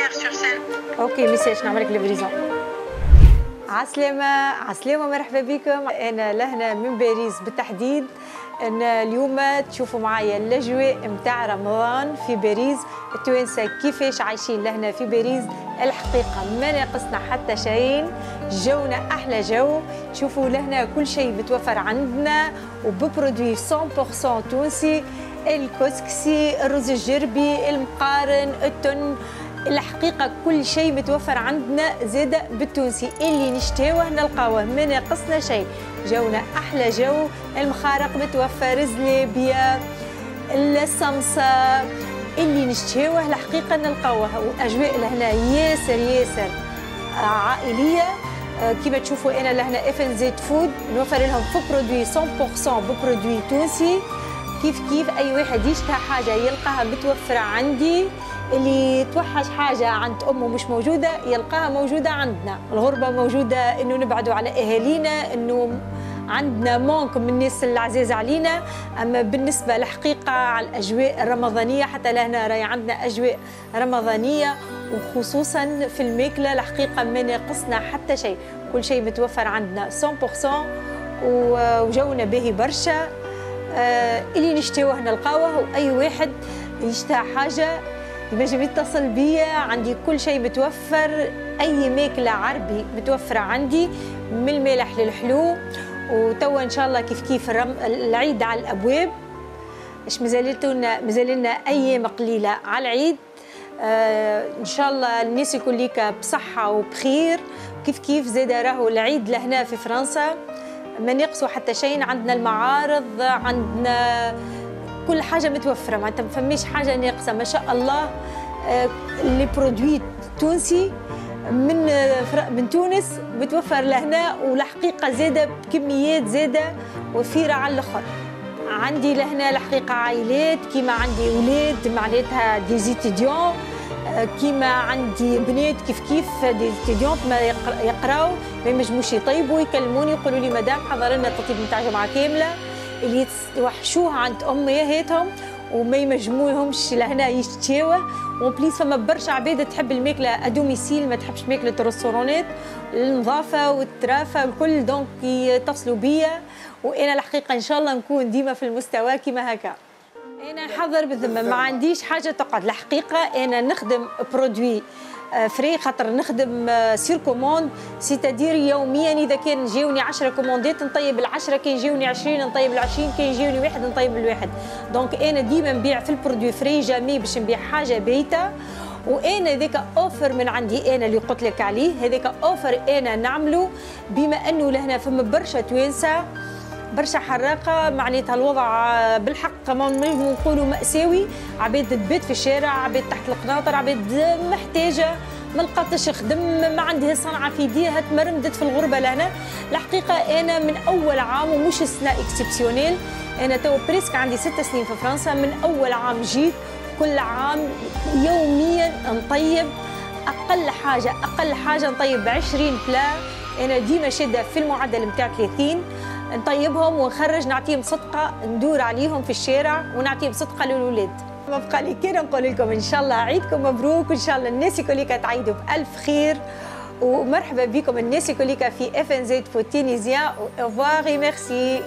lumière sur scène. اوكي ميساج نعمل لك ليفريزون. عسلامة عسلامة، مرحبا بكم. أنا لهنا من باريس بالتحديد. أن اليوم تشوفوا معايا الأجواء متاع رمضان في باريس. التوانسة كيفاش عايشين لهنا في باريس. الحقيقة ما ناقصنا حتى شيء، جونا أحلى جو. شوفوا لهنا كل شيء متوفر عندنا وببرودوي 100% تونسي. الكسكسي، الرز الجربي، المقارن، التن، الحقيقة كل شيء متوفر عندنا زادة بالتونسي. اللي نشتهوه نلقاوه، ما ناقصنا شيء. جونا أحلى جو. المخارق متوفر، زلابية، السمسة، اللي نشتهوه الحقيقة نلقاوه. وأجواء لهنا ياسر ياسر عائلية. كما تشوفوا أنا لهنا FNZ فود نوفر لهم في برودوي 100% ببرودوي تونسي. كيف أي واحد يشتهي حاجة يلقاها متوفرة عندي. اللي توحش حاجة عند أمه مش موجودة يلقاها موجودة عندنا. الغربة موجودة، إنه نبعدوا على أهالينا، إنه عندنا مونك من الناس العزاز علينا. أما بالنسبة لحقيقة على الأجواء الرمضانية، حتى لهنا راهي عندنا أجواء رمضانية، وخصوصا في الماكلة الحقيقة ما ناقصنا حتى شيء. كل شيء متوفر عندنا 100% وجونا باهي برشا. اللي نشتهوه نلقاوه، وأي واحد يشتهي حاجة ينجم يتصل بيا. عندي كل شيء متوفر، أي ماكلة عربي متوفرة عندي، من المالح للحلو. وتوا إن شاء الله كيف العيد على الأبواب. إيش مازال لنا أيام قليلة على العيد. إن شاء الله الناس يكون ليك بصحة وبخير. كيف زاد راهو العيد لهنا في فرنسا ما نقصوا حتى شيء. عندنا المعارض، عندنا كل حاجة متوفرة، معناتها ما فماش حاجة ناقصة ما شاء الله. لي برودوي تونسي من تونس متوفر لهنا، والحقيقة زادة بكميات زادة وفيرة على الآخر. عندي لهنا الحقيقة عائلات، كيما عندي أولاد معناتها دي زيتيديون، كيما عندي بنات كيف دي زيتيديون ما يقراو ما ينجموش يطيبوا، يكلموني يقولوا لي مدام حضر لنا التطيب نتاع جمعة كاملة. اللي يتوحشوها عند امياتهم وما ينجموهمش لهنا يشتيوه. وبليس فما برشا عباد تحب الماكله ادوميسيل، ما تحبش ماكله الريستورونات، النظافه والترافه والكل. دونك يتصلوا بيا، وانا الحقيقه ان شاء الله نكون ديما في المستوى كيما هكا. انا نحضر بالذمه، ما عنديش حاجه تقعد. الحقيقه انا نخدم برودوي فري، خاطر نخدم سير كوموند، سيتادير يوميا. اذا كان جاوني 10 كوموندات نطيب ال10، كان جاوني 20 نطيب ال20، كان جاوني واحد نطيب الواحد. دونك انا ديما نبيع في البرودوي فري، جامي باش نبيع حاجه بايته. وانا ذاك اوفر من عندي انا اللي قلت لك عليه، هذاك اوفر انا نعمله بما انه لهنا فما برشا توانسه برشا حراقه. معناتها الوضع بالحق كما نقولوا مأساوي. عباد تبات في الشارع، عباد تحت القناطر، عباد محتاجه ما لقاتش خدم، ما عندها صنعه في يديها، تمرمدت في الغربه لهنا. الحقيقه انا من اول عام، ومش سنه اكسبسيونيل، انا تو بريسك عندي 6 سنين في فرنسا. من اول عام جيت كل عام يوميا نطيب اقل حاجه نطيب 20 بلا. انا ديما شاده في المعدل نتاع 30 نطيبهم ونخرج نعطيهم صدقه، ندور عليهم في الشارع ونعطيهم صدقه للولاد. ما بقى لي كي نقول لكم ان شاء الله عيدكم مبروك، وان شاء الله الناس الكل تعيدوا بألف خير. ومرحبا بكم الناس الكل في FNZ فود تونيزيان. au revoir et merci.